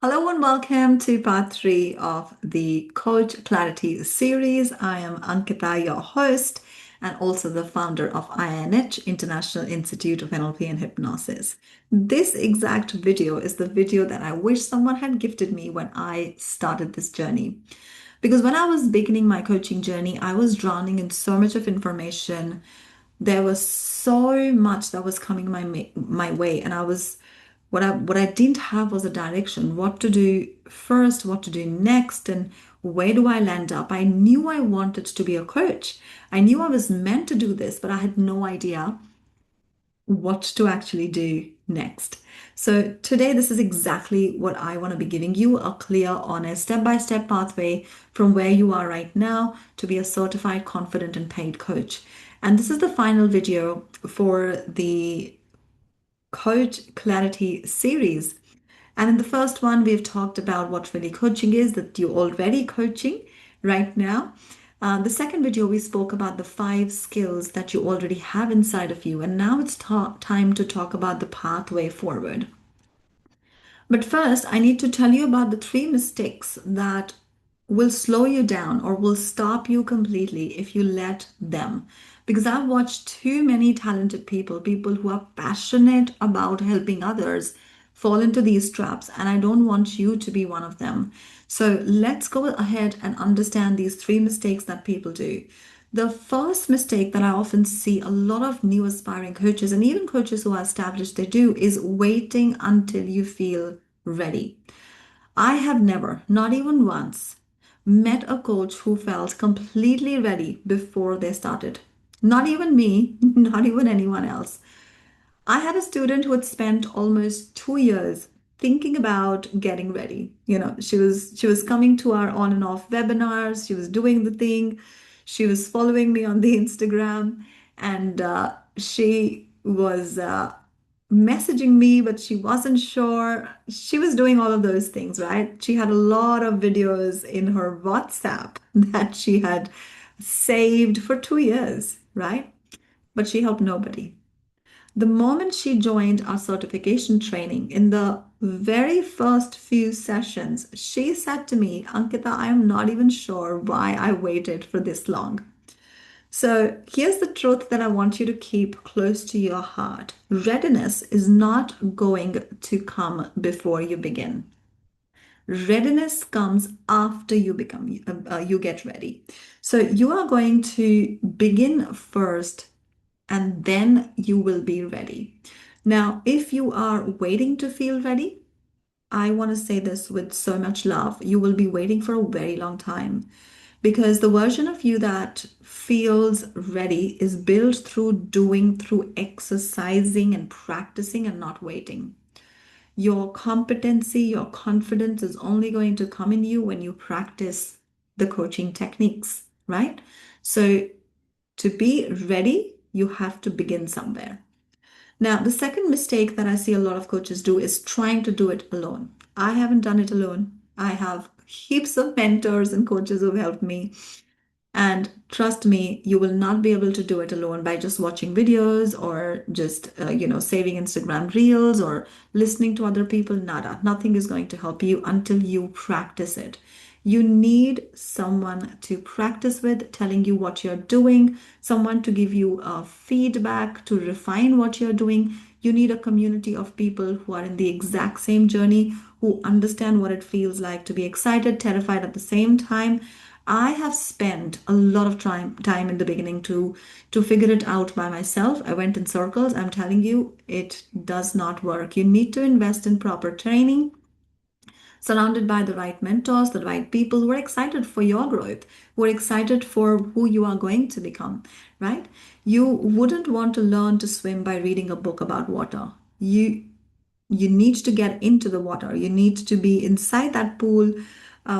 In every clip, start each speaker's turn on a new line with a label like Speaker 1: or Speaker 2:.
Speaker 1: Hello and welcome to part three of the Coach Clarity series. I am Ankita, your host, and also the founder of INH, International Institute of NLP and Hypnosis. This exact video is the video that I wish someone had gifted me when I started this journey. Because when I was beginning my coaching journey, I was drowning in so much of information. There was so much that was coming my way, and I was what I didn't have was a direction, what to do first, what to do next, and where do I land up. I knew I wanted to be a coach. I knew I was meant to do this, but I had no idea what to actually do next. So today, this is exactly what I want to be giving you, a clear, honest, step-by-step pathway from where you are right now to be a certified, confident, and paid coach. And this is the final video for the Coach Clarity series. And in the first one, we've talked about what really coaching is, that you're already coaching right now. The second video, we spoke about the 5 skills that you already have inside of you. And now it's time to talk about the pathway forward. But first, I need to tell you about the 3 mistakes that will slow you down or will stop you completely if you let them. Because I've watched too many talented people who are passionate about helping others, fall into these traps, and I don't want you to be one of them. So let's go ahead and understand these 3 mistakes that people do. The first mistake that I often see a lot of new aspiring coaches and even coaches who are established they do is waiting until you feel ready. I have never, not even once, met a coach who felt completely ready before they started. Not even me, not even anyone else. I had a student who had spent almost 2 years thinking about getting ready. She was coming to our on and off webinars. She was doing the thing. She was following me on the Instagram, and she was messaging me, but she wasn't sure. She was doing all of those things, right? She had a lot of videos in her WhatsApp that she had saved for 2 years, right? But she helped nobody. The moment she joined our certification training, in the very first few sessions, she said to me, Ankita, I am not even sure why I waited for this long. So here's the truth that I want you to keep close to your heart. Readiness is not going to come before you begin. Readiness comes after you get ready. So you are going to begin first and then you will be ready. Now, if you are waiting to feel ready, I want to say this with so much love, you will be waiting for a very long time because the version of you that feels ready is built through doing, through exercising and practicing and not waiting. Your competency, your confidence is only going to come in you when you practice the coaching techniques, right? So to be ready, you have to begin somewhere. Now, the second mistake that I see a lot of coaches do is trying to do it alone. I haven't done it alone. I have heaps of mentors and coaches who've helped me. And trust me, you will not be able to do it alone by just watching videos or just, saving Instagram reels or listening to other people. Nada. Nothing is going to help you until you practice it. You need someone to practice with, telling you what you're doing, someone to give you feedback, to refine what you're doing. You need a community of people who are in the exact same journey, who understand what it feels like to be excited, terrified at the same time. I have spent a lot of time in the beginning to figure it out by myself. I went in circles. I'm telling you, it does not work. You need to invest in proper training, surrounded by the right mentors, the right people who are excited for your growth, who are excited for who you are going to become, right? You wouldn't want to learn to swim by reading a book about water. You need to get into the water. You need to be inside that pool,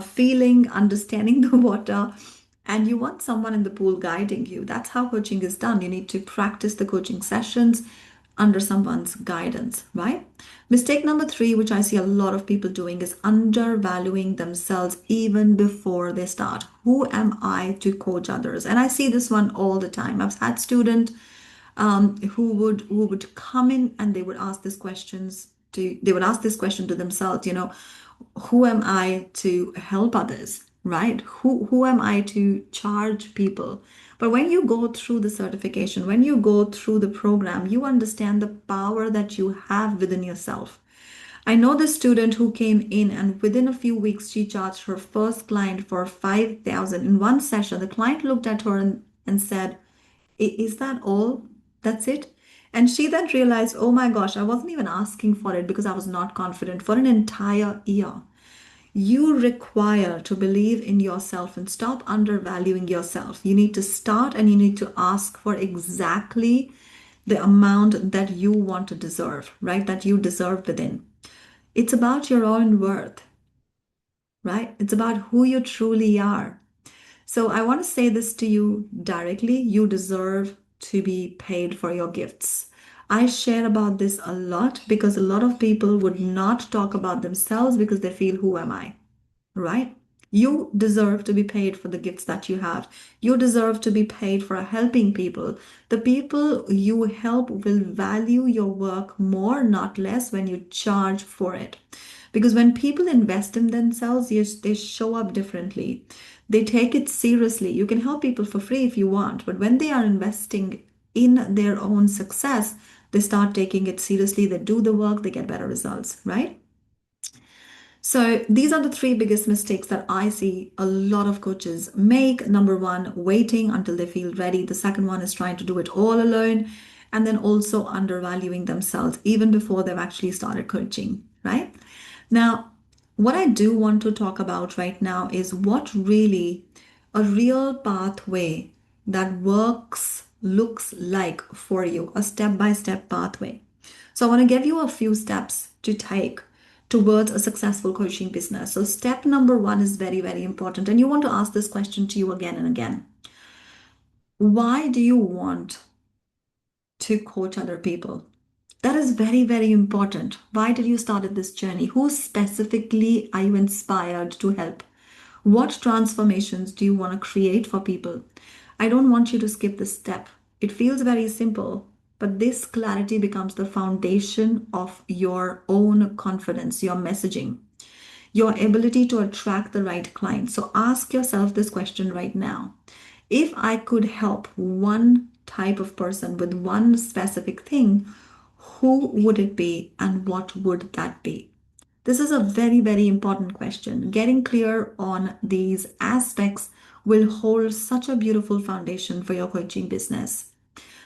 Speaker 1: feeling, understanding the water, and you want someone in the pool guiding you. That's how coaching is done. You need to practice the coaching sessions under someone's guidance, right? Mistake number 3, which I see a lot of people doing, is undervaluing themselves even before they start. Who am I to coach others? And I see this one all the time. I've had students who would come in and they would ask these questions they would ask this question to themselves, who am I to help others, right? Who am I to charge people? But when you go through the certification, when you go through the program, you understand the power that you have within yourself. I know the student who came in and within a few weeks she charged her first client for 5,000 in one session. The client looked at her and said, Is that all? That's it?" And she then realized, oh my gosh, I wasn't even asking for it because I was not confident for an entire year. You require to believe in yourself and stop undervaluing yourself. You need to start and you need to ask for exactly the amount that you want to deserve, right? That you deserve within. It's about your own worth, right? It's about who you truly are. So I want to say this to you directly. You deserve to be paid for your gifts. I share about this a lot because a lot of people would not talk about themselves because they feel, who am I? Right? You deserve to be paid for the gifts that you have. You deserve to be paid for helping people. The people you help will value your work more, not less, when you charge for it. Because when people invest in themselves, yes, they show up differently. They take it seriously. You can help people for free if you want, but when they are investing in their own success, they start taking it seriously. They do the work, they get better results, right? So these are the three biggest mistakes that I see a lot of coaches make. Number one, waiting until they feel ready. The second one is trying to do it all alone. And then also undervaluing themselves even before they've actually started coaching, right? Now, what I do want to talk about right now is what really a real pathway that works looks like for you, a step by step pathway. So, I want to give you a few steps to take towards a successful coaching business. So, step number one is very, very important. And you want to ask this question to you again and again. Why do you want to coach other people? That is very, very important. Why did you started this journey? Who specifically are you inspired to help? What transformations do you want to create for people? I don't want you to skip this step. It feels very simple, but this clarity becomes the foundation of your own confidence, your messaging, your ability to attract the right client. So ask yourself this question right now. If I could help one type of person with one specific thing, who would it be and what would that be? This is a very, very important question. Getting clear on these aspects will hold such a beautiful foundation for your coaching business.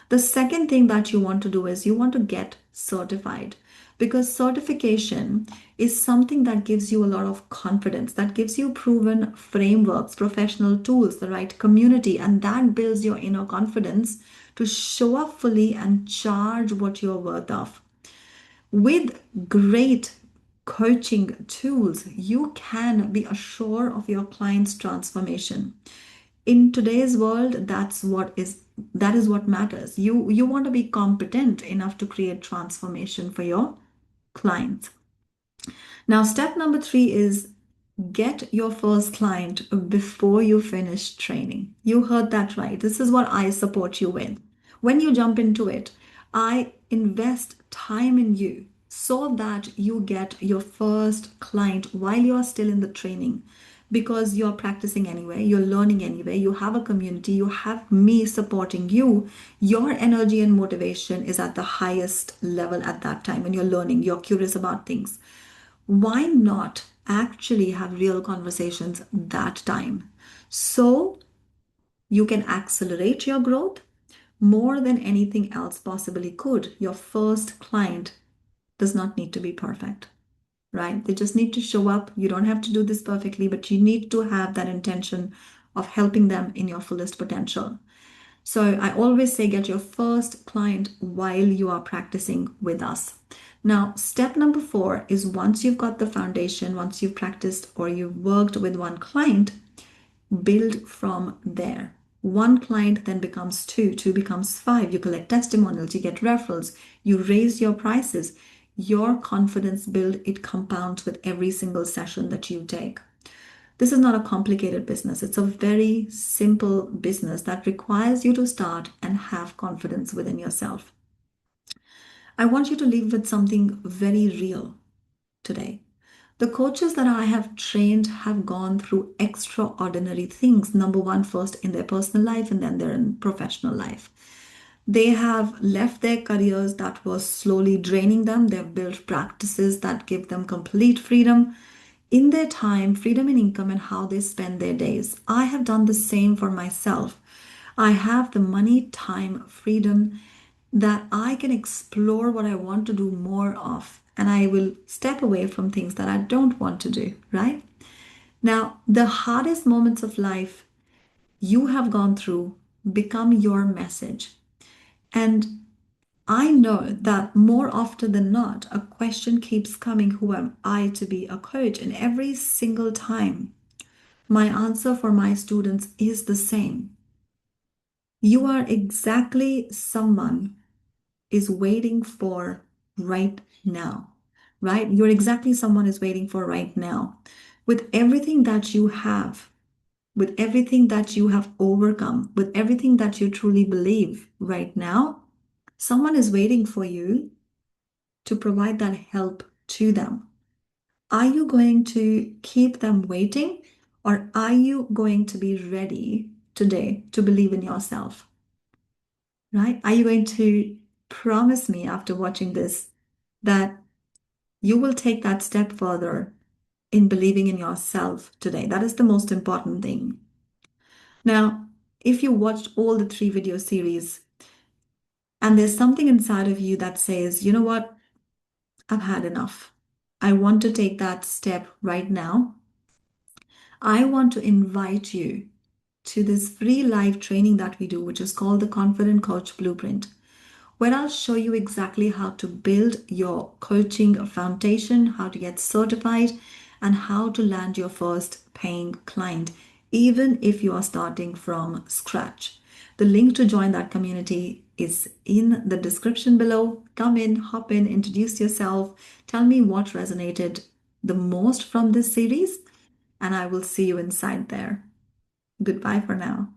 Speaker 1: The second thing that you want to do is you want to get certified because certification is something that gives you a lot of confidence, that gives you proven frameworks, professional tools, the right community, and that builds your inner confidence to show up fully and charge what you're worth of. With great coaching tools, you can be assured of your client's transformation. In today's world, that is what matters. You want to be competent enough to create transformation for your clients. Now, step number three is get your first client before you finish training. You heard that right. This is what I support you with. When you jump into it, I invest time in you so that you get your first client while you are still in the training because you're practicing anyway, you're learning anyway, you have a community, you have me supporting you. Your energy and motivation is at the highest level at that time when you're learning, you're curious about things. Why not actually have real conversations that time so you can accelerate your growth more than anything else possibly could? Your first client does not need to be perfect, right? They just need to show up. You don't have to do this perfectly, but you need to have that intention of helping them in your fullest potential. So I always say get your first client while you are practicing with us. Now, step number four is once you've got the foundation, once you've practiced or you've worked with one client, build from there. One client then becomes two, two becomes five. You collect testimonials, you get referrals, you raise your prices. Your confidence build, it compounds with every single session that you take. This is not a complicated business. It's a very simple business that requires you to start and have confidence within yourself. I want you to leave with something very real today. The coaches that I have trained have gone through extraordinary things. Number one, first in their personal life and then their professional life. They have left their careers that was slowly draining them. They've built practices that give them complete freedom in their time, freedom in income, and how they spend their days. I have done the same for myself. I have the money, time, freedom that I can explore what I want to do more of, and I will step away from things that I don't want to do, right? Now, the hardest moments of life you have gone through become your message. And I know that more often than not, a question keeps coming: who am I to be a coach? And every single time, my answer for my students is the same. You are exactly someone is waiting for right now, right? You're exactly someone is waiting for right now. With everything that you have, with everything that you have overcome, with everything that you truly believe right now, someone is waiting for you to provide that help to them. Are you going to keep them waiting, or are you going to be ready today to believe in yourself? Right? Are you going to promise me after watching this that you will take that step further in believing in yourself today? That is the most important thing. Now, if you watched all the three video series and there's something inside of you that says, you know what, I've had enough. I want to take that step right now. I want to invite you to this free live training that we do, which is called the Confident Coach Blueprint, where I'll show you exactly how to build your coaching foundation, how to get certified, and how to land your first paying client, even if you are starting from scratch. The link to join that community is in the description below. Come in, hop in, introduce yourself, tell me what resonated the most from this series, and I will see you inside there. Goodbye for now.